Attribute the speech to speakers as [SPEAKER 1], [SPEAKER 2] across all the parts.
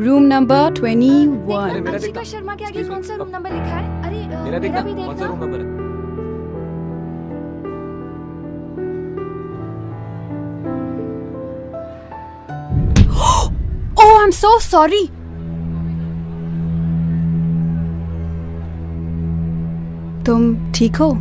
[SPEAKER 1] Room number 21।
[SPEAKER 2] Anshika Sharma के आगे कौन सा रूम नंबर लिखा है? अरे
[SPEAKER 3] मेरा
[SPEAKER 2] मेरा भी
[SPEAKER 3] देखना कौन सा
[SPEAKER 2] देखना।
[SPEAKER 3] रूम नंबर है?
[SPEAKER 1] Oh, I'm so sorry. तुम ठीक हो?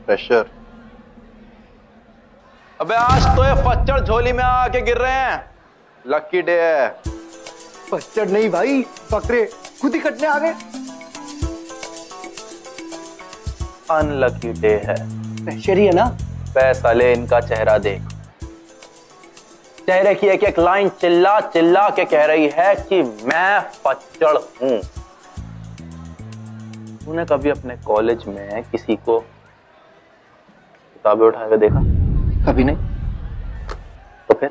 [SPEAKER 4] प्रेशर।
[SPEAKER 5] अबे आज तो ये फच्चड़ झोली में आके गिर रहे हैं। लकी डे है।
[SPEAKER 4] पच्चड़ नहीं भाई, फकरे खुद ही कटने आ गए।
[SPEAKER 5] अनलकी डे है।
[SPEAKER 4] प्रेशर ही है ना।
[SPEAKER 5] पैसा ले, इनका चेहरा देख। चेहरे की एक एक लाइन चिल्ला चिल्ला के कह रही है कि मैं फच्चड़ हूं। तूने कभी अपने कॉलेज में किसी को किताबें उठाकर देखा?
[SPEAKER 4] कभी नहीं।
[SPEAKER 5] तो फिर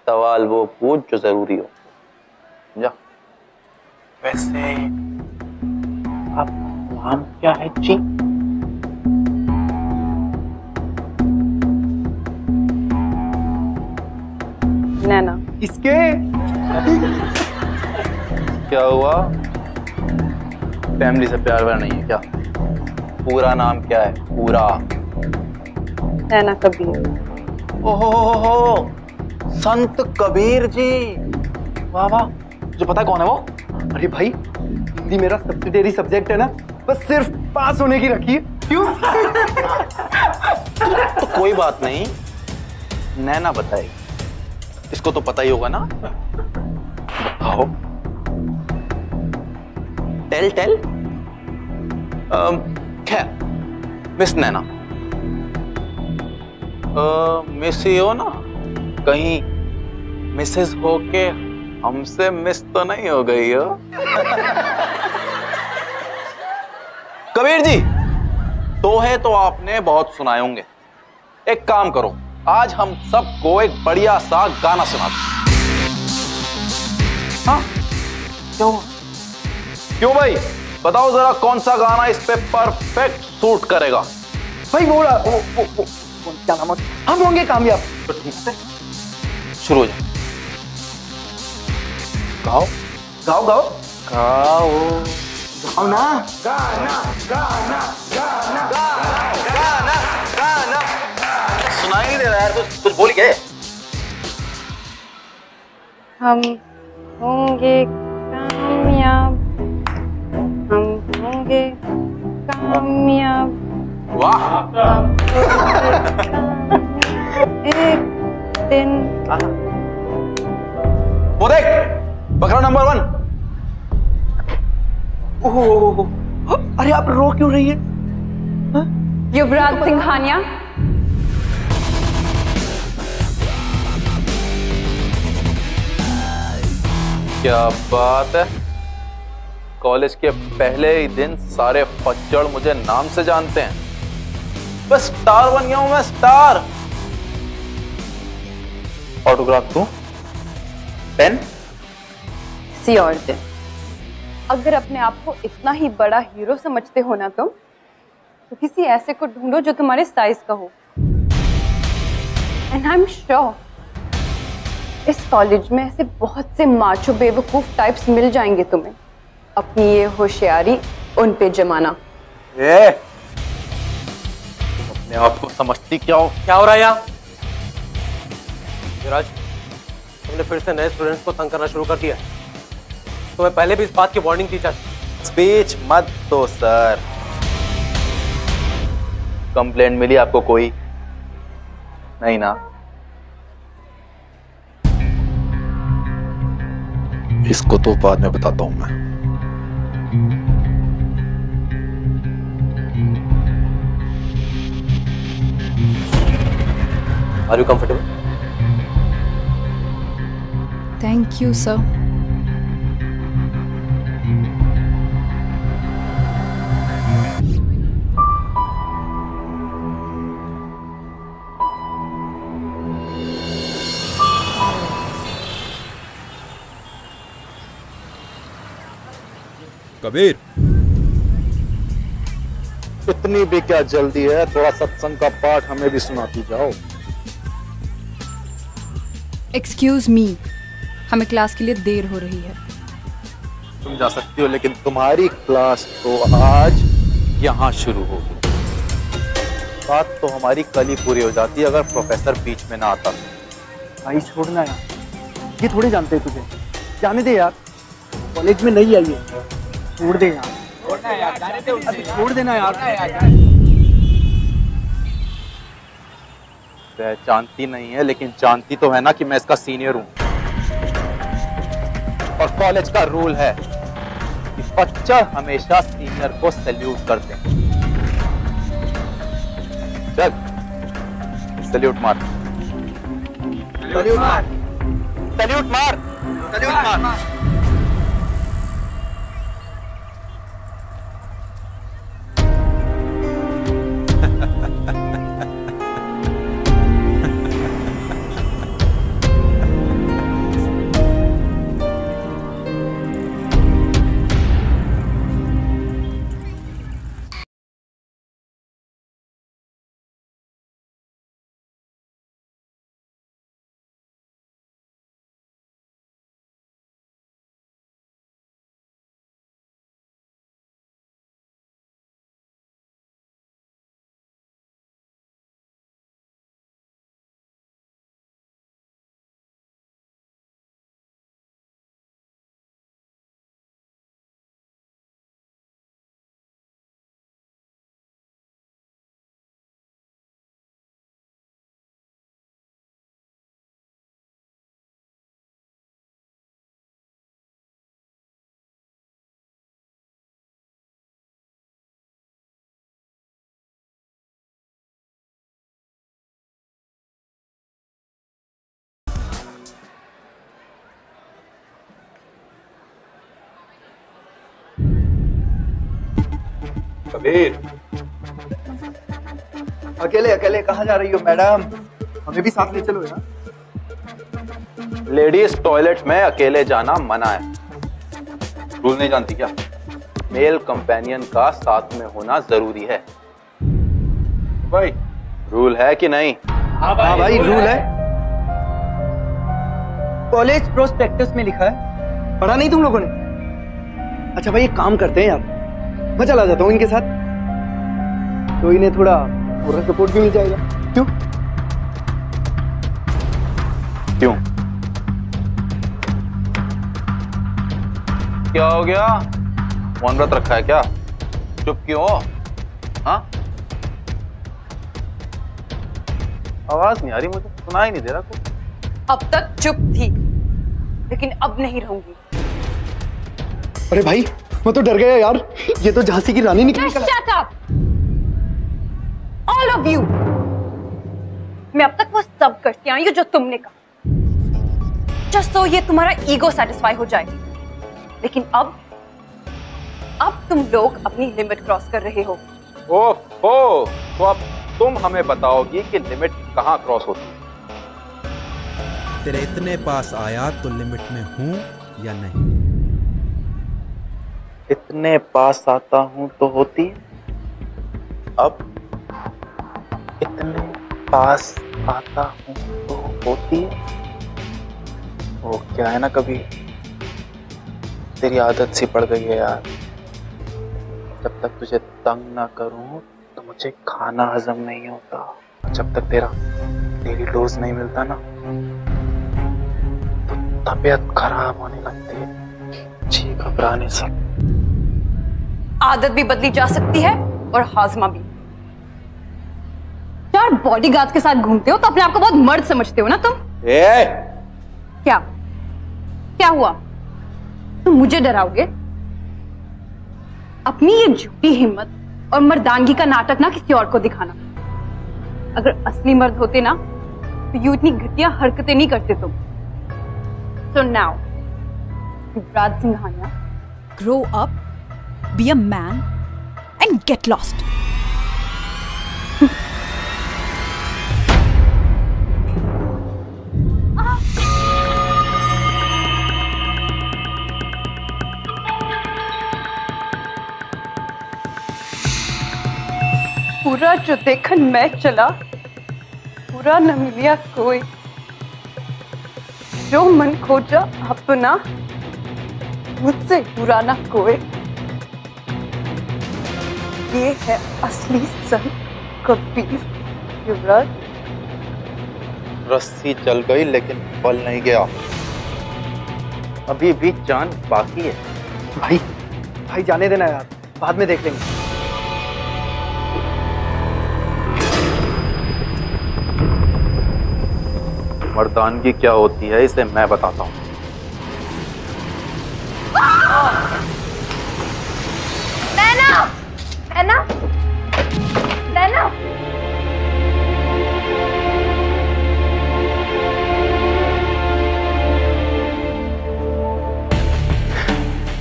[SPEAKER 5] सवाल वो पूछ जो जरूरी हो। जा। वैसे आपका नाम क्या है जी?
[SPEAKER 1] नैना।
[SPEAKER 4] इसके
[SPEAKER 5] क्या हुआ? फैमिली से प्यार व्यार नहीं है क्या? पूरा नाम क्या है? पूरा।
[SPEAKER 1] नैना कबीर।
[SPEAKER 5] ओहो, संत कबीर जी। वाह वाह। तुझे पता है कौन है वो?
[SPEAKER 4] अरे भाई, हिंदी मेरा सब्सिडियरी सब्जेक्ट है ना, बस सिर्फ पास होने की रखी है। क्यों?
[SPEAKER 5] तो कोई बात नहीं, नैना बताएगी। इसको तो पता ही होगा ना। बताओ। Tell tell. खैर, मिस नैना, मिस ही हो ना? कहीं मिसेस हो के हमसे मिस तो नहीं हो गई हो? कबीर जी, दोहे तो आपने बहुत सुनाए होंगे। एक काम करो, आज हम सबको एक बढ़िया सा गाना सुना दो। हाँ? क्यों भाई? बताओ जरा कौन सा गाना इस पे परफेक्ट सूट करेगा?
[SPEAKER 4] भाई वो क्या नाम है? हम होंगे कामयाब।
[SPEAKER 5] तो ठीक है, शुरू हो जाए। गाओ
[SPEAKER 4] गाओ गाओ
[SPEAKER 5] गाओ
[SPEAKER 4] गाओ ना।
[SPEAKER 5] गाना गाना गाना गाना गाना। सुनाई नहीं दे रहा यार, कुछ बोल के।
[SPEAKER 1] हम होंगे कामयाब, हम होंगे कामयाब।
[SPEAKER 5] वाह।
[SPEAKER 1] एक दिन।
[SPEAKER 5] वो देख, बकरा नंबर 1।
[SPEAKER 4] ओह, अरे आप रो क्यों रही है?
[SPEAKER 1] युवराज सिंघानिया।
[SPEAKER 5] क्या बात है। कॉलेज के पहले ही दिन सारे फच्चड़ मुझे नाम से जानते हैं। बस स्टार बन गया हूं मैं, स्टार। ऑटोग्राफ दूं? पेन?
[SPEAKER 1] किसी और दिन। अगर अपने आप को इतना ही बड़ा हीरो समझते हो ना तुम, तो किसी ऐसे को ढूंढो जो तुम्हारे साइज का हो। एंड आई एम श्योर इस कॉलेज में ऐसे बहुत से माचो बेवकूफ टाइप्स मिल जाएंगे तुम्हें। अपनी ये होशियारी उन पे जमाना।
[SPEAKER 5] ये अपने आप को समझती क्या हो?
[SPEAKER 3] क्या हो रहा है यहाँ? विराज, तुमने फिर से नए स्टूडेंट्स को तंग करना शुरू कर दिया। तुम्हें पहले भी इस बात की वार्निंग दी जाती।
[SPEAKER 5] स्पीच मत दो सर। कंप्लेंट मिली आपको कोई? नहीं ना?
[SPEAKER 6] इसको तो बाद में बताता हूं मैं।
[SPEAKER 3] Are you comfortable?
[SPEAKER 1] Thank you sir.
[SPEAKER 7] Kabir,
[SPEAKER 6] इतनी भी क्या जल्दी है? थोड़ा सत्संग का पाठ हमें भी सुनाती जाओ।
[SPEAKER 2] एक्सक्यूज मी, हमें क्लास के लिए देर हो रही है।
[SPEAKER 5] तुम जा सकती हो, लेकिन तुम्हारी क्लास तो आज यहाँ शुरू होगी। बात तो हमारी कल ही पूरी हो जाती अगर प्रोफेसर बीच में ना आता।
[SPEAKER 4] भाई छोड़ना यार, ये थोड़ी जानते हैं तुझे। जाने दे यार, कॉलेज में नहीं आई है, छोड़ दे यार। अभी छोड़ देना यार।
[SPEAKER 5] पहचानती नहीं है, लेकिन जानती तो है ना कि मैं इसका सीनियर हूं। और कॉलेज का रूल है कि बच्चा हमेशा सीनियर को सैल्यूट करते हैं। चल सैल्यूट मार,
[SPEAKER 4] सैल्यूट मार,
[SPEAKER 5] सैल्यूट मार,
[SPEAKER 4] सैल्यूट मार।
[SPEAKER 5] कबीर,
[SPEAKER 4] अकेले अकेले कहाँ जा रही हो मैडम? हमें भी साथ ले चलो यार।
[SPEAKER 5] लेडीज टॉयलेट में अकेले जाना मना है। रूल नहीं जानती क्या? मेल कंपेनियन का साथ में होना जरूरी है। भाई रूल है कि नहीं?
[SPEAKER 4] हाँ भाई रूल है। कॉलेज प्रोस्पेक्टस में लिखा है, पढ़ा नहीं तुम लोगों ने? अच्छा भाई एक काम करते हैं यार, मैं चला जाता हूँ इनके साथ, तो इन्हें थोड़ा पूरा सपोर्ट भी मिल जाएगा। क्यों?
[SPEAKER 5] क्यों? क्या हो गया? मौन व्रत रखा है क्या? चुप क्यों हो? हाँ? आवाज नहीं आ रही मुझे, सुनाई नहीं दे रहा कुछ।
[SPEAKER 1] अब तक चुप थी, लेकिन अब नहीं रहूंगी।
[SPEAKER 4] अरे भाई मैं तो डर गया यार, ये तो झांसी की रानी निकली।
[SPEAKER 1] Shut up! All of you! मैं अब तक वो सब करती आई हूं जो तुमने कहा, जस्ट तो ये तुम्हारा ईगो सेटिस्फाई हो जाए। लेकिन अब तुम लोग अपनी लिमिट क्रॉस कर रहे हो।
[SPEAKER 5] ओहो, तो अब तुम हमें बताओगी कि लिमिट कहाँ क्रॉस होती है?
[SPEAKER 7] तेरे इतने पास आया तो लिमिट में हूं या नहीं?
[SPEAKER 5] इतने पास आता हूं तो होती है। अब इतने पास आता हूं तो होती है। वो क्या है ना, कभी तेरी आदत सी पड़ गई है यार। जब तक तुझे तंग ना करूं तो मुझे खाना हजम नहीं होता। जब तक तेरा डेली डोज नहीं मिलता ना, तो तबीयत खराब होने लगती है, जी घबराने से।
[SPEAKER 1] आदत भी बदली जा सकती है और हाजमा भी। यार बॉडीगार्ड के साथ घूमते हो तो अपने आप को बहुत मर्द समझते हो ना तुम? क्या क्या हुआ? तुम मुझे डराओगे? अपनी ये झूठी हिम्मत और मर्दानगी का नाटक ना किसी और को दिखाना। अगर असली मर्द होते ना तो यूं इतनी घटिया हरकतें नहीं करते तुम। So now Yuvraj Singhania,
[SPEAKER 2] grow up, be a man and get lost.
[SPEAKER 1] पूरा जो देखन मैं चला, पूरा न मिलिया कोई। जो मन खोजा अपना, मुझसे बुरा ना कोई। ये है असली संत कबीर युवराज।
[SPEAKER 5] रस्सी चल गई लेकिन बल नहीं गया, अभी भी जान बाकी है।
[SPEAKER 4] भाई भाई जाने देना यार, बाद में देख लेंगे।
[SPEAKER 5] मर्दानगी क्या होती है इसे मैं बताता हूँ।
[SPEAKER 1] नैना, नैना, नैना।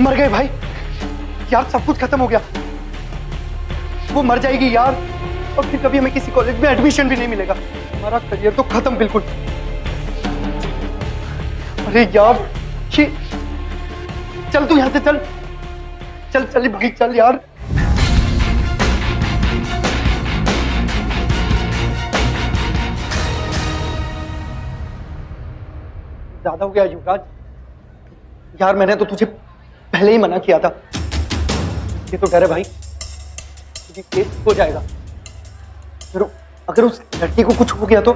[SPEAKER 4] मर गए भाई यार, सब कुछ खत्म हो गया। वो मर जाएगी यार, और फिर कभी हमें किसी कॉलेज में एडमिशन भी नहीं मिलेगा। हमारा करियर तो खत्म बिल्कुल। अरे यार ये, चल तू यहां से चल, चल चल भाई चल यार। ज्यादा हो गया युवराज यार, मैंने तो तुझे पहले ही मना किया था। ये तो डर है भाई, तुझे केस हो जाएगा। अगर उस लड़की को कुछ हो गया तो।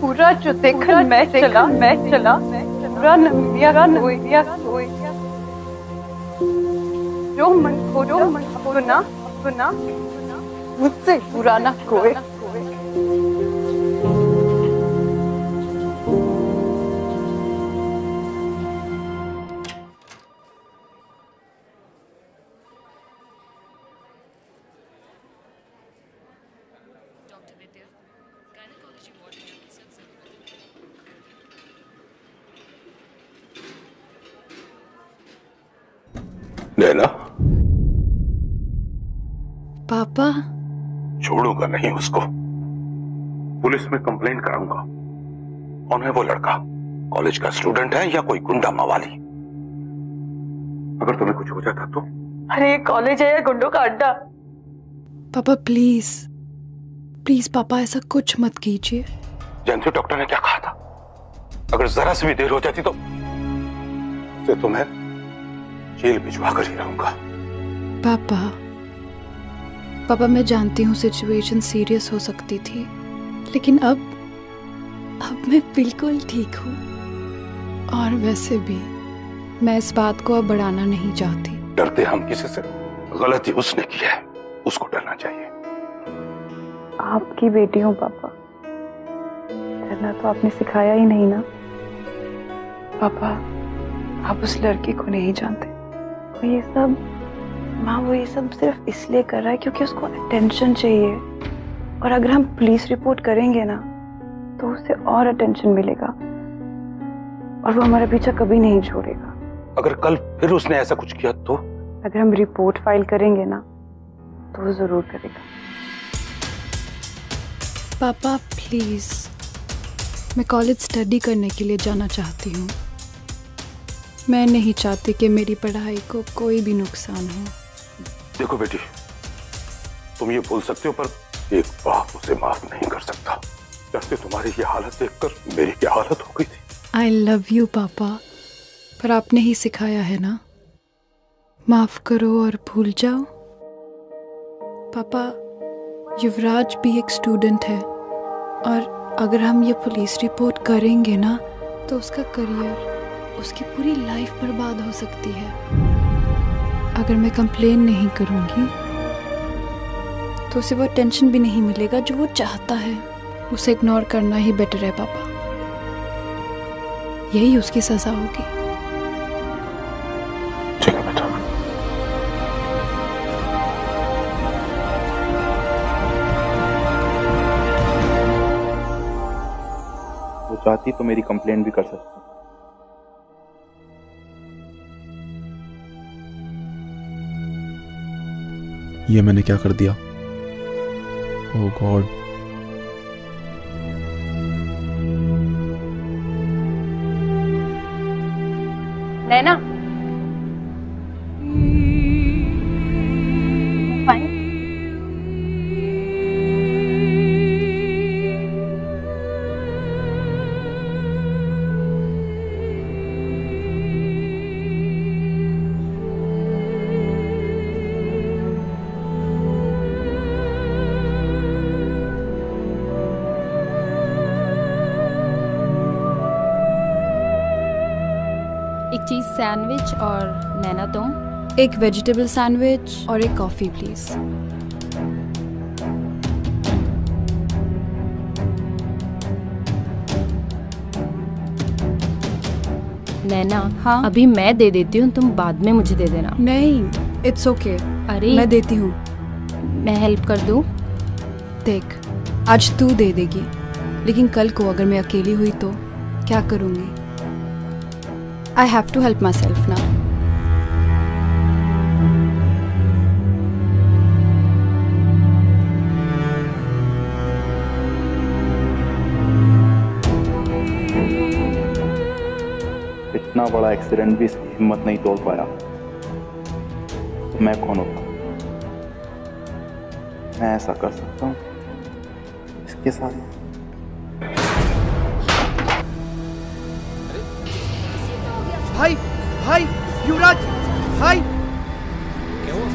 [SPEAKER 1] पूरा जो देखन मैं चला, पूरा न मिलिया कोई। जो मन खोजो अपना, मुझसे बुरा ना कोई।
[SPEAKER 8] नैना,
[SPEAKER 2] पापा
[SPEAKER 8] छोड़ूंगा नहीं उसको, पुलिस में कंप्लेंट कराऊंगा। कौन है वो लड़का? कॉलेज का स्टूडेंट है या कोई गुंडा मवाली? अगर तुम्हें कुछ हो जाता तो?
[SPEAKER 1] अरे कॉलेज है या गुंडों का अड्डा?
[SPEAKER 2] पापा प्लीज प्लीज पापा ऐसा कुछ मत कीजिए।
[SPEAKER 8] जानते हो डॉक्टर ने क्या कहा था? अगर जरा सी भी देर हो जाती तो तुम्हें जेल भिजवा कर ही रहूंगा।
[SPEAKER 2] पापा मैं जानती हूँ सिचुएशन सीरियस हो सकती थी, लेकिन अब मैं बिल्कुल ठीक हूँ। और वैसे भी मैं इस बात को अब बढ़ाना नहीं चाहती।
[SPEAKER 8] डरते हम किसी से? गलती उसने की है, उसको डरना चाहिए।
[SPEAKER 1] आपकी बेटी हूँ पापा, डरना तो आपने सिखाया ही नहीं ना। पापा आप उस लड़की को नहीं जानते। वो ये सब सिर्फ इसलिए कर रहा है क्योंकि उसको अटेंशन चाहिए। और अगर हम पुलिस रिपोर्ट करेंगे ना तो उसे और अटेंशन मिलेगा और वो हमारा पीछा कभी नहीं छोड़ेगा।
[SPEAKER 8] अगर कल फिर उसने ऐसा कुछ किया तो?
[SPEAKER 1] अगर हम रिपोर्ट फाइल करेंगे ना तो वो जरूर करेगा।
[SPEAKER 2] पापा प्लीज, मैं कॉलेज स्टडी करने के लिए जाना चाहती हूँ। मैं नहीं चाहती कि मेरी पढ़ाई को कोई भी नुकसान हो।
[SPEAKER 8] देखो बेटी, तुम ये बोल सकते हो पर एक बाप उसे माफ नहीं कर सकता। जैसे तुम्हारी ये हालत देखकर मेरी क्या हालत हो गई थी।
[SPEAKER 2] आई लव यू पापा, पर आपने ही सिखाया है ना, माफ करो और भूल जाओ। पापा युवराज भी एक स्टूडेंट है और अगर हम ये पुलिस रिपोर्ट करेंगे ना तो उसका करियर, उसकी पूरी लाइफ बर्बाद हो सकती है। अगर मैं कंप्लेन नहीं करूंगी तो उसे वो टेंशन भी नहीं मिलेगा जो वो चाहता है। उसे इग्नोर करना ही बेटर है पापा, यही उसकी सजा होगी।
[SPEAKER 8] ठीक है बेटा।
[SPEAKER 5] वो चाहती तो मेरी कंप्लेंट भी कर सकती।
[SPEAKER 7] ये मैंने क्या कर दिया? ओह गॉड,
[SPEAKER 9] सैंडविच और नैना तुम?
[SPEAKER 2] एक वेजिटेबल सैंडविच और एक कॉफ़ी प्लीज़।
[SPEAKER 9] नैना, हाँ अभी मैं दे देती हूँ, तुम बाद में मुझे दे देना।
[SPEAKER 2] नहीं, इट्स ओके।
[SPEAKER 9] अरे
[SPEAKER 2] मैं देती हूँ।
[SPEAKER 9] मैं हेल्प कर दूँ?
[SPEAKER 2] देख, आज तू दे देगी, लेकिन कल को अगर मैं अकेली हुई तो क्या करूँगी? I have to help myself ना।
[SPEAKER 5] इतना बड़ा एक्सीडेंट भी इसकी हिम्मत नहीं तोड़ पाया, तो मैं कौन होता? मैं ऐसा कर सकता हूँ इसके साथ?
[SPEAKER 4] भाई भाई युवराज भाई,
[SPEAKER 3] क्या हुआ?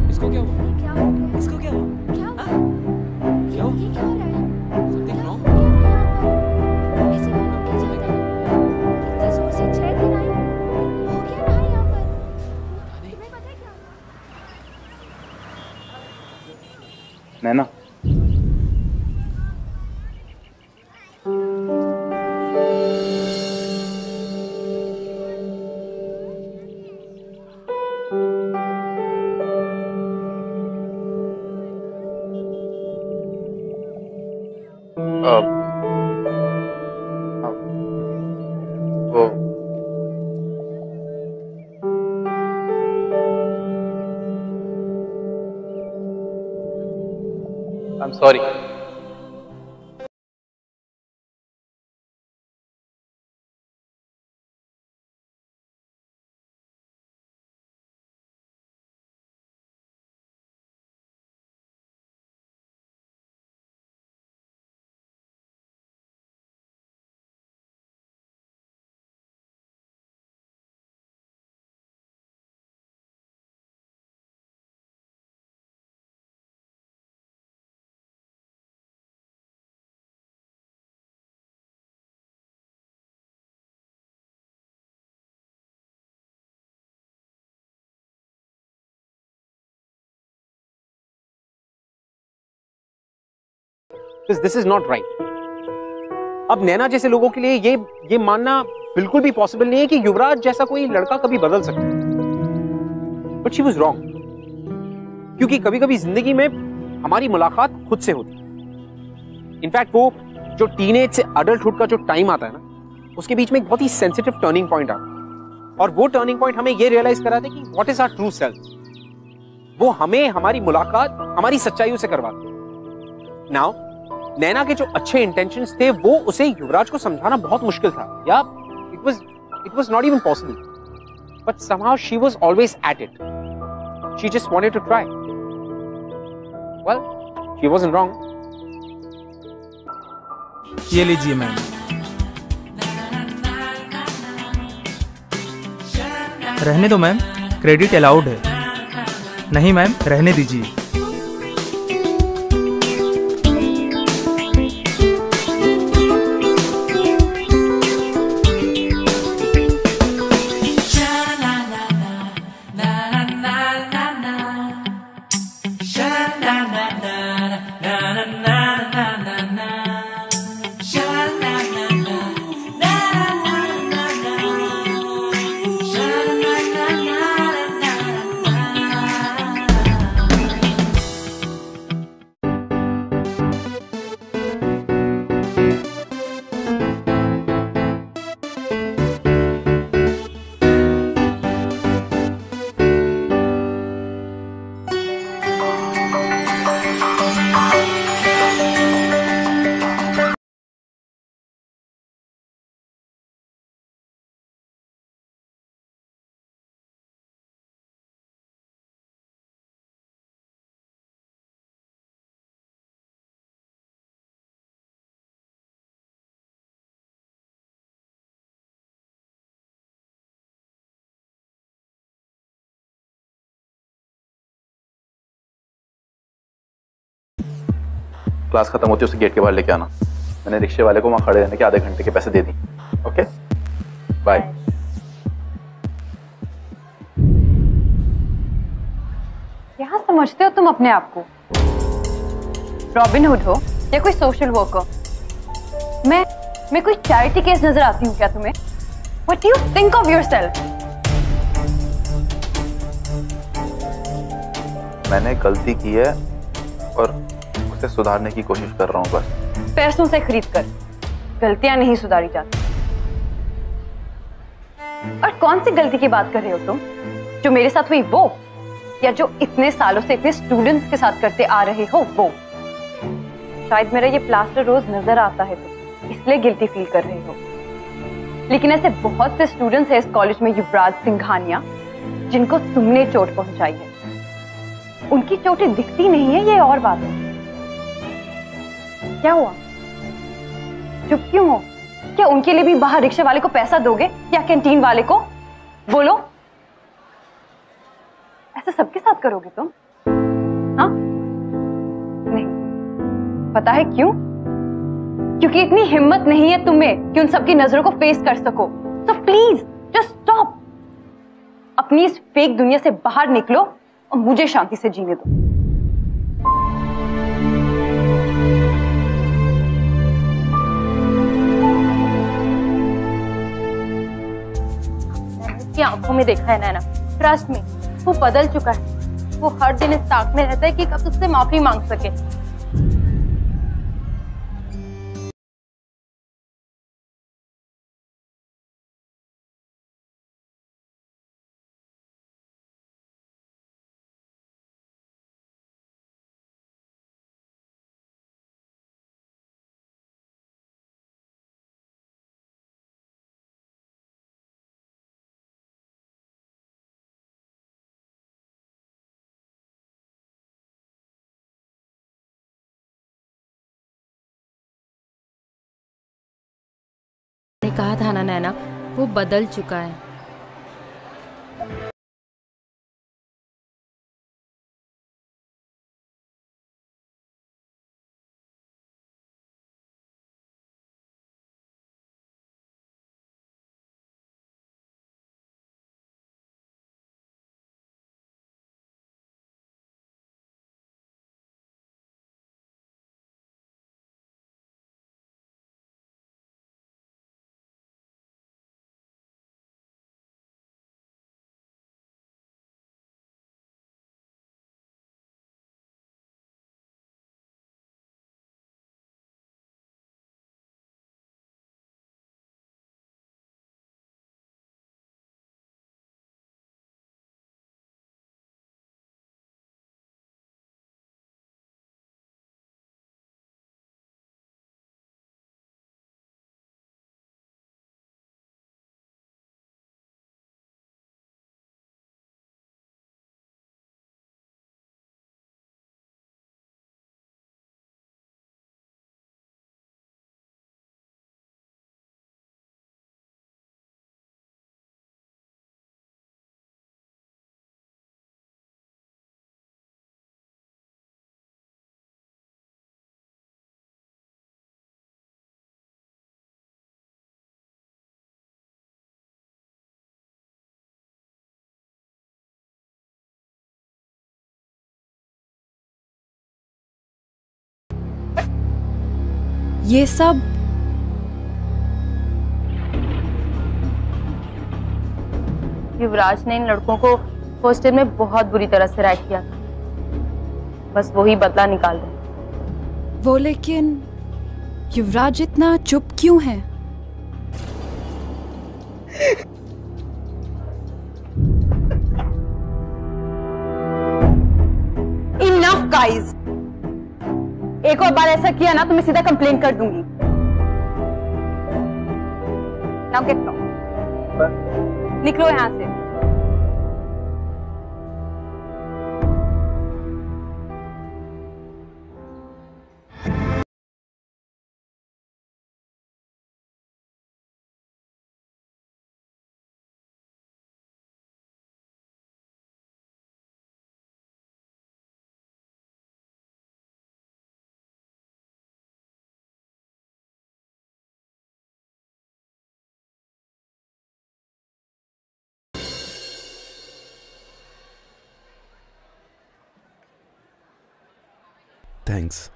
[SPEAKER 3] इसको क्या हुआ? इसको क्या हुआ? क्या हुआ? ये क्या हो रहा है? Something wrong?
[SPEAKER 10] ऐसे दोनों क्या चल रहा है? इतनी जोर से चेक गिराई, हो क्या रहा है यहाँ पर? तुम्हें पता है क्या?
[SPEAKER 5] नैना, वो I'm sorry.
[SPEAKER 3] This is not right. अब नैना जैसे लोगों के लिए ये मानना बिल्कुल भी पॉसिबल नहीं है कि युवराज जैसा कोई लड़का कभी बदल सकता है। बट शी वाज रॉन्ग, क्योंकि कभी कभी जिंदगी में हमारी मुलाकात खुद से होती है। इनफैक्ट वो जो टीनेज से अडल्टहुड का जो टाइम आता है ना, उसके बीच में एक बहुत ही सेंसिटिव टर्निंग पॉइंट आता है, और वो टर्निंग पॉइंट हमें ये रियलाइज कराते हैं कि what is our true self. वो हमें हमारी मुलाकात हमारी सच्चाइयों से करवाती है। नाउ नैना के जो अच्छे इंटेंशंस थे, वो उसे युवराज को समझाना बहुत मुश्किल था, या it was not even possible, but somehow she was always at it. She just wanted to try. Well, she wasn't wrong.
[SPEAKER 11] ये लीजिए मैम। रहने दो मैम, क्रेडिट अलाउड है। नहीं मैम, रहने दीजिए।
[SPEAKER 5] क्लास खत्म होती है उसे गेट के बाहर लेके आना। मैंने रिक्शे वाले को वहां खड़े रहने के आधे घंटे के पैसे दे दी। Okay bye.
[SPEAKER 1] क्या समझते हो तुम अपने आप को? रॉबिनहुड हो या कोई सोशल वर्कर? मैं कोई चैरिटी केस नजर आती हूँ क्या तुम्हें? What do you think of yourself?
[SPEAKER 5] मैंने गलती की है और उसे सुधारने की कोशिश कर रहा हूँ बस।
[SPEAKER 1] पैसों से खरीद कर गलतियां नहीं सुधारी जाती। और कौन सी गलती की बात कर रहे हो तुम? जो मेरे साथ हुई वो, या जो इतने सालों से इतने स्टूडेंट्स के साथ करते आ रहे हो वो? शायद मेरा ये प्लास्टर रोज नजर आता है तुम इसलिए गिल्टी फील कर रहे हो, लेकिन ऐसे बहुत से स्टूडेंट्स हैं इस कॉलेज में युवराज सिंघानिया जिनको तुमने चोट पहुंचाई है। उनकी चोटें दिखती नहीं है ये और बात है। क्या हुआ? चुप क्यों हो? क्या उनके लिए भी बाहर रिक्शे वाले को पैसा दोगे या कैंटीन वाले को? बोलो, ऐसा सबके साथ करोगे तुम? हाँ? नहीं। पता है क्यों? क्योंकि इतनी हिम्मत नहीं है तुम्हें कि उन सबकी नजरों को फेस कर सको। So please just stop. अपनी इस फेक दुनिया से बाहर निकलो और मुझे शांति से जीने दो।
[SPEAKER 9] उसकी आंखों में देखा है नैना, ट्रस्ट में वो बदल चुका है। वो हर दिन इस ताक में रहता है कि कब उससे माफी मांग सके। मैंने कहा था ना नैना, वो बदल चुका है।
[SPEAKER 2] ये सब
[SPEAKER 9] युवराज ने इन लड़कों को हॉस्टल में बहुत बुरी तरह से रैक किया था। बस वही बदला निकाल दे।
[SPEAKER 2] वो, लेकिन युवराज इतना चुप क्यों है?
[SPEAKER 1] Enough guys! एक और बार ऐसा किया ना तो मैं सीधा कंप्लेन कर दूंगी। Now get out. निकलो यहाँ से।
[SPEAKER 5] थैंक्स।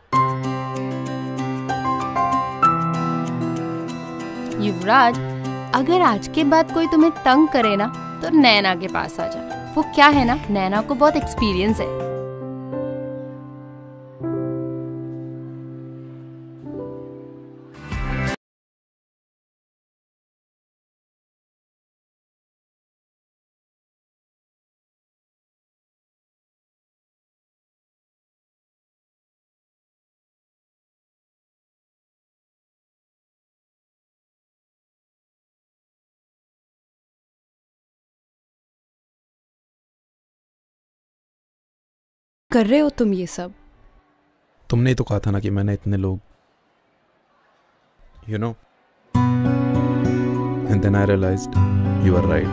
[SPEAKER 9] युवराज, अगर आज के बाद कोई तुम्हें तंग करे ना तो नैना के पास आ जा। वो क्या है ना, नैना को बहुत एक्सपीरियंस है।
[SPEAKER 2] कर रहे हो तुम ये सब?
[SPEAKER 5] तुमने ही तो कहा था ना कि मैंने इतने लोग, you know, and then I realised you are right.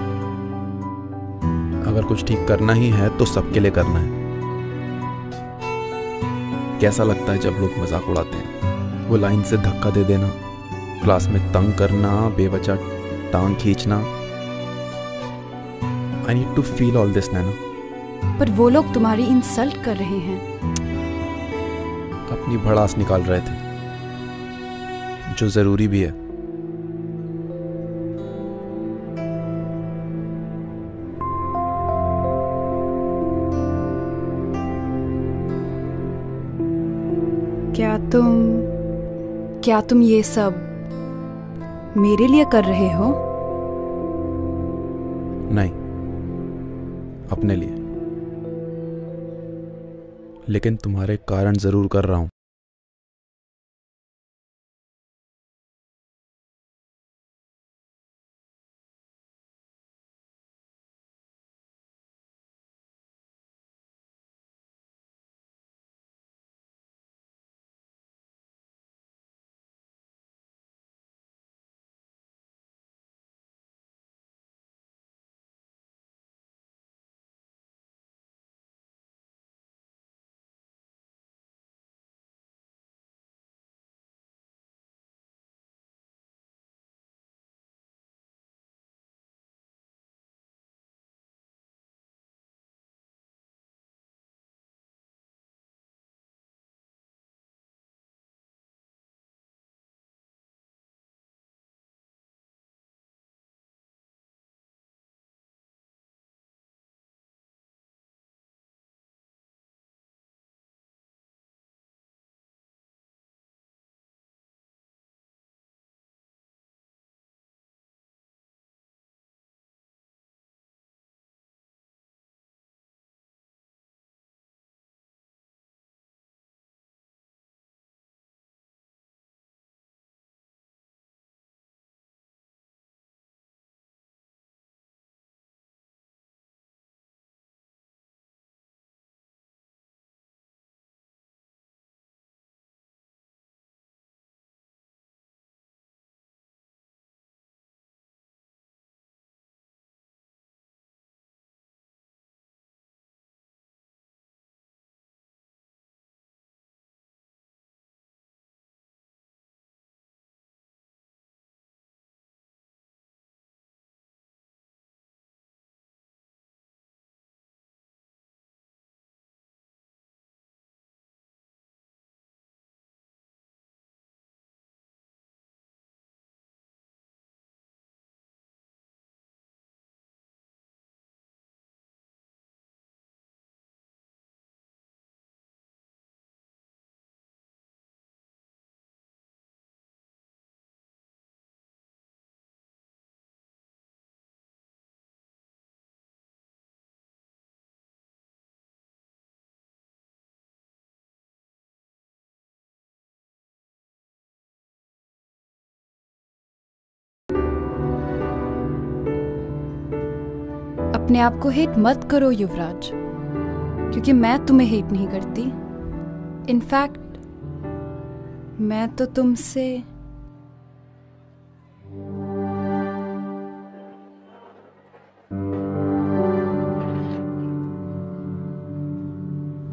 [SPEAKER 5] अगर कुछ ठीक करना ही है तो सबके लिए करना है। कैसा लगता है जब लोग मजाक उड़ाते हैं? वो लाइन से धक्का दे देना, क्लास में तंग करना, बेवजह टांग खींचना। I need to feel all this Naina.
[SPEAKER 2] पर वो लोग तुम्हारी इंसल्ट कर रहे हैं।
[SPEAKER 5] अपनी भड़ास निकाल रहे थे, जो जरूरी भी है।
[SPEAKER 2] क्या तुम ये सब मेरे लिए कर रहे हो?
[SPEAKER 5] नहीं, अपने लिए। लेकिन तुम्हारे कारण जरूर कर रहा हूं।
[SPEAKER 2] अपने आप को हेट मत करो युवराज, क्योंकि मैं तुम्हें हेट नहीं करती। इनफैक्ट मैं तो तुमसे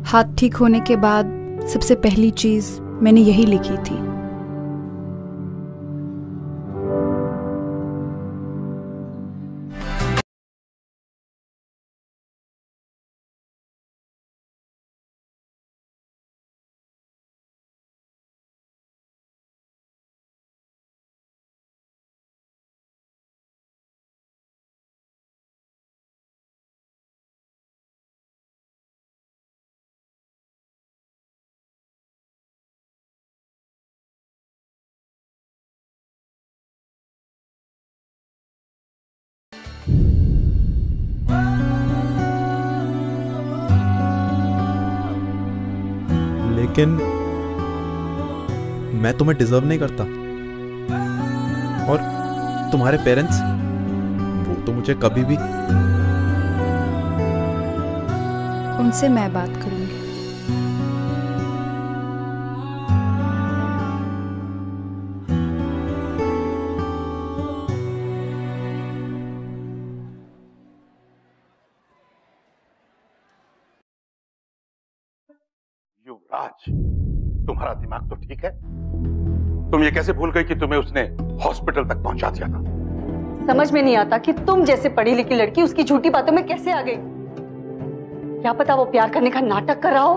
[SPEAKER 2] हाथ ठीक होने के बाद सबसे पहली चीज मैंने यही लिखी थी।
[SPEAKER 7] लेकिन मैं तुम्हें डिजर्व नहीं करता। और तुम्हारे पेरेंट्स, वो तो मुझे कभी भी।
[SPEAKER 2] उनसे मैं बात करूंगी।
[SPEAKER 8] युवराज, तुम्हारा दिमाग तो ठीक है? तुम ये कैसे भूल गई कि तुम्हें उसने हॉस्पिटल तक पहुंचा दिया था?
[SPEAKER 1] समझ में नहीं आता कि तुम जैसे पढ़ी लिखी लड़की उसकी झूठी बातों में कैसे आ गई। क्या पता वो प्यार करने का नाटक कर रहा हो।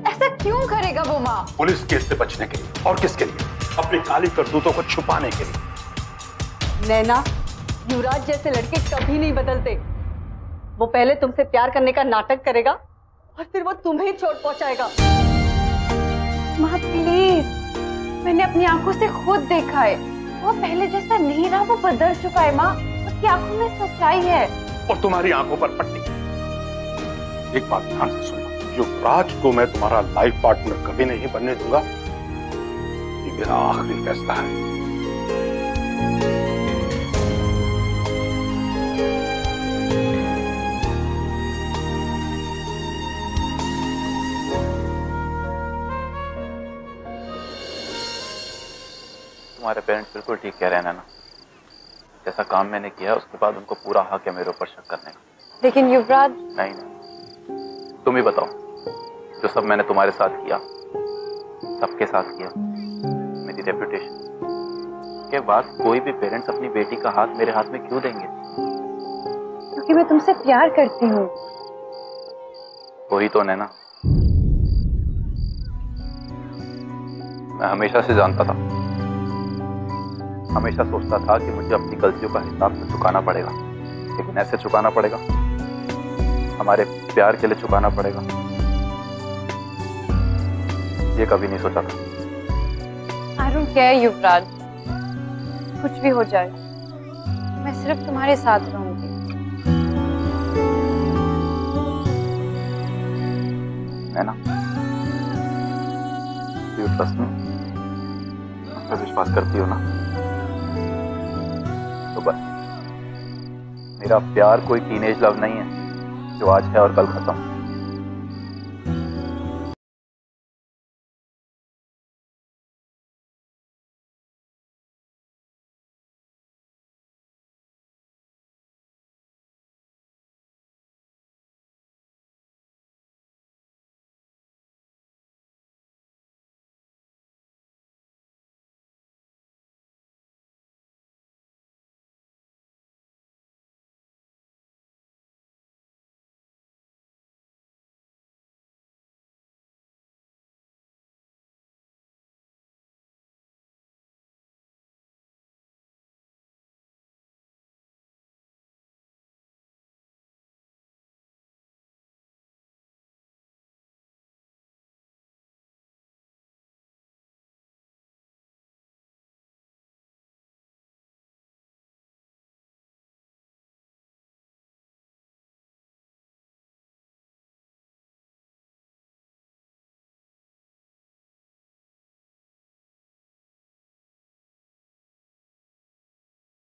[SPEAKER 1] ऐसा क्यों करेगा वो माँ?
[SPEAKER 8] पुलिस केस से बचने के लिए। और किसके लिए? अपनी काली करतूतों को छुपाने के लिए।
[SPEAKER 1] नैना, युवराज जैसे लड़के कभी नहीं बदलते। वो पहले तुमसे प्यार करने का नाटक करेगा और फिर वो तुम्हें चोट पहुंचाएगा।
[SPEAKER 2] माँ प्लीज, मैंने अपनी आंखों से खुद देखा है। वो पहले जैसा नहीं रहा, वो बदल चुका है माँ। उसकी आंखों में सच्चाई है।
[SPEAKER 8] और तुम्हारी आंखों पर पट्टी। एक बात ध्यान से सुनना, युवराज को मैं तुम्हारा लाइफ पार्टनर कभी नहीं बनने दूंगा। ये मेरा आखिरी फैसला है।
[SPEAKER 5] तुम्हारे पेरेंट्स बिल्कुल ठीक कह रहे हैं ना। जैसा काम मैंने किया उसके बाद उनको पूरा हक है मेरे ऊपर शक करने का।
[SPEAKER 2] लेकिन युवराज,
[SPEAKER 5] नहीं, तुम ही बताओ, जो सब मैंने तुम्हारे साथ किया, सबके साथ किया, मेरी रेपुटेशन के बाद कोई भी पेरेंट्स अपनी बेटी का हाथ मेरे हाथ में क्यों देंगे?
[SPEAKER 2] क्योंकि मैं तुमसे प्यार करती हूँ।
[SPEAKER 5] वही तो नैना, मैं हमेशा से जानता था, हमेशा सोचता था कि मुझे अपनी गलतियों का हिसाब तो चुकाना पड़ेगा, लेकिन ऐसे चुकाना पड़ेगा, हमारे प्यार के लिए चुकाना पड़ेगा, ये कभी नहीं सोचा था।
[SPEAKER 2] आई डोंट केयर युवराज, कुछ भी हो जाए, मैं सिर्फ तुम्हारे साथ रहूंगी।
[SPEAKER 5] नैना, यू ट्रस्ट मी? मुझ पर विश्वास करती हो ना? तो बस, मेरा प्यार कोई टीनेज लव नहीं है जो आज है और कल खत्म।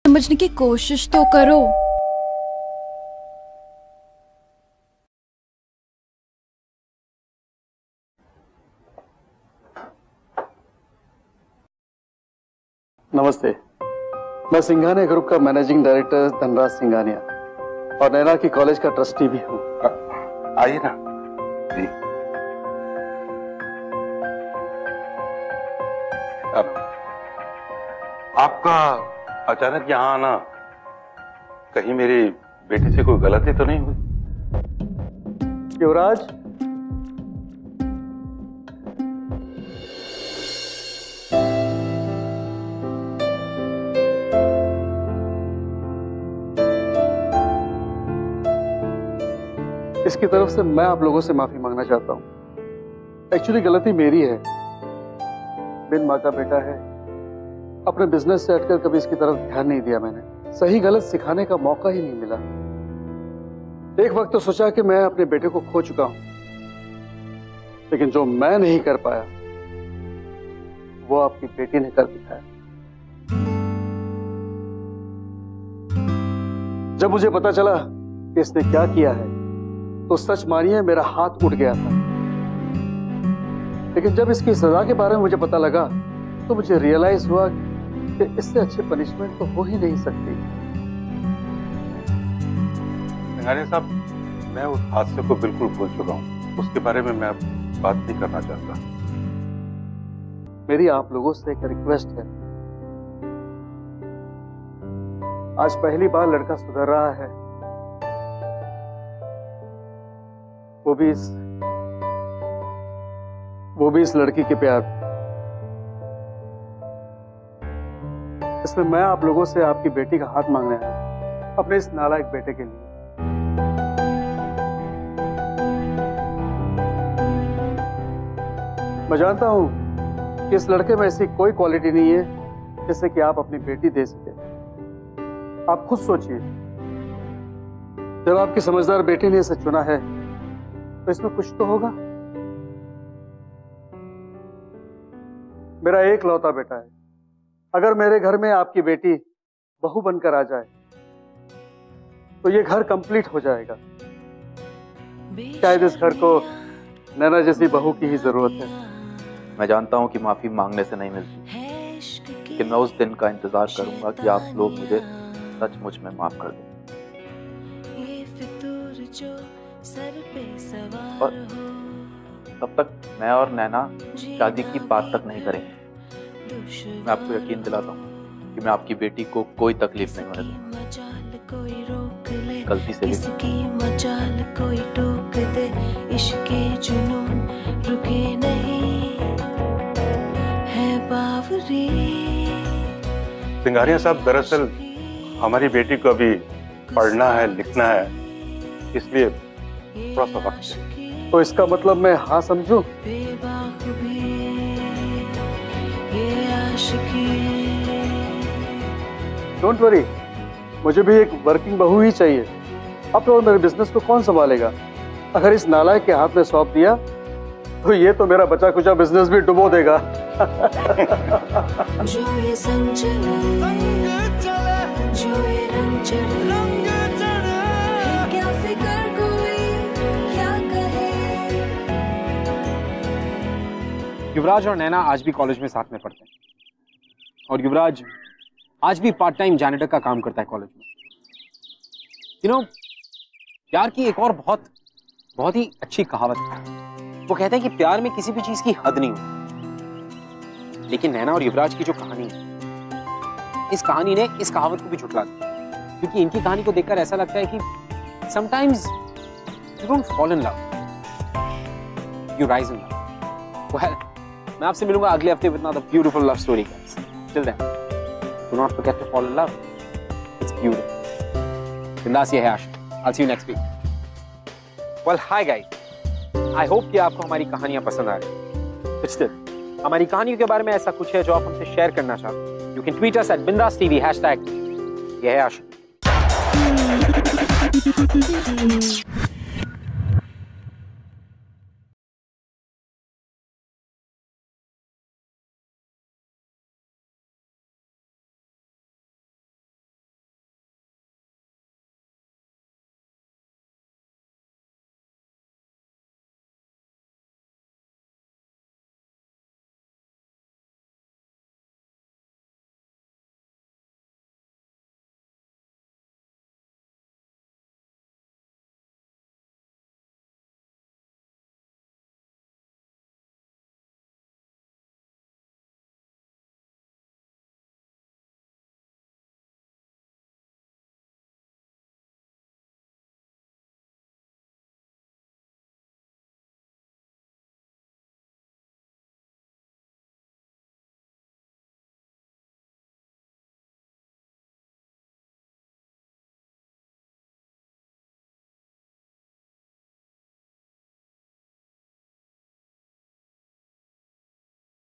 [SPEAKER 2] समझने की कोशिश तो करो।
[SPEAKER 6] नमस्ते, मैं सिंघानिया ग्रुप का मैनेजिंग डायरेक्टर धनराज सिंघानिया और नैना की कॉलेज का ट्रस्टी भी हूँ।
[SPEAKER 8] आइए ना जी। आपका अचानक यहाँ आना, कहीं मेरी बेटी से कोई गलती तो नहीं हुई?
[SPEAKER 6] युवराज, इसकी तरफ से मैं आप लोगों से माफी मांगना चाहता हूं। एक्चुअली गलती मेरी है। बिन माँ का बेटा है, अपने बिजनेस से हटकर कभी इसकी तरफ ध्यान नहीं दिया मैंने। सही गलत सिखाने का मौका ही नहीं मिला। एक वक्त तो सोचा कि मैं अपने बेटे को खो चुका हूं, लेकिन जो मैं नहीं कर पाया वो आपकी बेटी ने कर दिखाया। जब मुझे पता चला कि इसने क्या किया है तो सच मानिए मेरा हाथ उठ गया था। लेकिन जब इसकी सजा के बारे में मुझे पता लगा तो मुझे रियलाइज हुआ कि इससे अच्छी पनिशमेंट तो हो ही नहीं सकती।
[SPEAKER 8] सिंघानिया साहब, मैं उस हादसे को बिल्कुल भूल चुका हूँ, उसके बारे में मैं अब बात नहीं करना चाहता।
[SPEAKER 6] मेरी आप लोगों से एक रिक्वेस्ट है। आज पहली बार लड़का सुधर रहा है, वो भी इस लड़की के प्यार। इसमें मैं आप लोगों से आपकी बेटी का हाथ मांगने आया, अपने इस नालायक बेटे के लिए। मैं जानता हूं कि इस लड़के में ऐसी कोई क्वालिटी नहीं है जिससे कि आप अपनी बेटी दे सके। आप खुद सोचिए, जब आपकी समझदार बेटी ने इसे चुना है तो इसमें कुछ तो होगा। मेरा एक लौता बेटा है, अगर मेरे घर में आपकी बेटी बहू बनकर आ जाए तो ये घर कंप्लीट हो जाएगा। शायद इस घर को नैना जैसी बहू की ही जरूरत है।
[SPEAKER 5] मैं जानता हूं कि माफी मांगने से नहीं मिलती, लेकिन मैं उस दिन का इंतजार करूंगा कि आप लोग मुझे सचमुच में माफ कर दें। और तब तक मैं और नैना शादी की बात तक नहीं करेंगे। मैं आपको यकीन दिलाता हूँ कि मैं आपकी बेटी को कोई तकलीफ नहीं होने दूंगा, गलती से भी।
[SPEAKER 8] सिंघानिया साहब, दरअसल हमारी बेटी को अभी पढ़ना है, लिखना है, इसलिए थोड़ा सा वक्त है।
[SPEAKER 6] तो इसका मतलब मैं हाँ समझूं? डोंट वरी, मुझे भी एक वर्किंग बहू ही चाहिए। अब तो मेरे बिजनेस को कौन संभालेगा? अगर इस नालायक के हाथ में सौंप दिया तो ये तो मेरा बचा कुचा बिजनेस भी डुबो देगा।
[SPEAKER 12] जो ये संग चले, जो ये रंग चढ़े, क्या फिकर कोई क्या कहे।
[SPEAKER 3] युवराज और नैना आज भी कॉलेज में साथ में पढ़ते हैं और युवराज आज भी पार्ट टाइम जैनिटर का काम करता है कॉलेज में। यू नो, प्यार की एक और बहुत ही अच्छी कहावत है। वो कहते हैं कि प्यार में किसी भी चीज की हद नहीं होती। लेकिन नैना और युवराज की जो कहानी है, इस कहानी ने इस कहावत को भी झुठला दिया, क्योंकि इनकी कहानी को देखकर ऐसा लगता है कि sometimes you don't fall in love, you rise in love. Well, मैं आपसे मिलूंगा अगले हफ्ते with another beautiful love story guys. Till then, do not forget to fall in love. It's beautiful. बिंदास ये है आशिक। I'll see you next week. Well, hi guys. I hope कि आपको हमारी कहानियां पसंद आ रही। But still, हमारी कहानियों के बारे में ऐसा कुछ है जो आप हमसे शेयर करना चाहते हैं। You can tweet us at Bindas TV #। ये है आशिक।